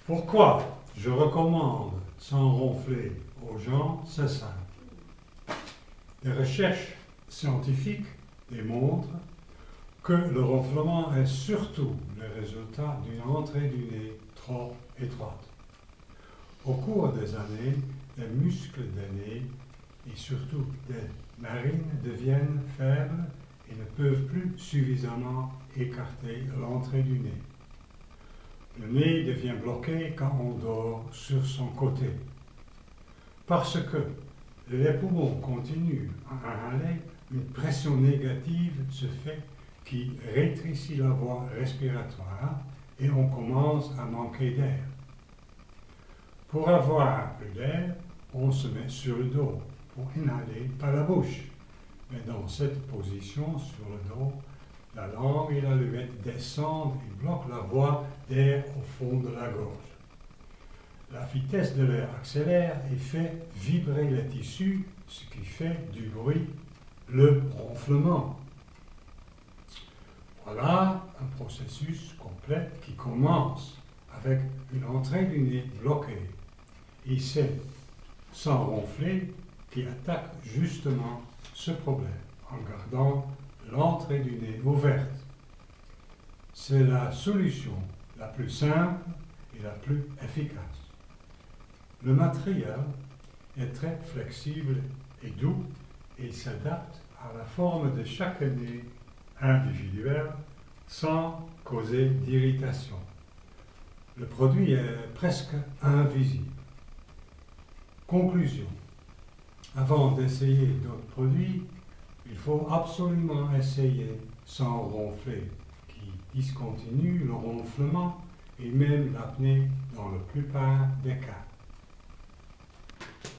Pourquoi je recommande sans ronfler aux gens? C'est simple. Les recherches scientifiques démontrent que le ronflement est surtout le résultat d'une entrée du nez trop étroite. Au cours des années, les muscles des nez et surtout des narines deviennent faibles et ne peuvent plus suffisamment écarter l'entrée du nez. Le nez devient bloqué quand on dort sur son côté. Parce que les poumons continuent à inhaler, une pression négative se fait qui rétrécit la voie respiratoire et on commence à manquer d'air. Pour avoir plus d'air, on se met sur le dos pour inhaler par la bouche. Mais dans cette position, sur le dos, la langue et la levette descendent et bloquent la voie d'air au fond de la gorge. La vitesse de l'air accélère et fait vibrer les tissus, ce qui fait du bruit, le ronflement. Voilà un processus complet qui commence avec une entrée du nez bloquée. Et c'est sans ronfler qui attaque justement ce problème en gardant l'entrée du nez ouverte. C'est la solution la plus simple et la plus efficace. Le matériel est très flexible et doux et s'adapte à la forme de chaque nez individuel sans causer d'irritation. Le produit est presque invisible. Conclusion. Avant d'essayer d'autres produits, il faut absolument essayer sans ronfler, qui discontinue le ronflement et même l'apnée dans la plupart des cas.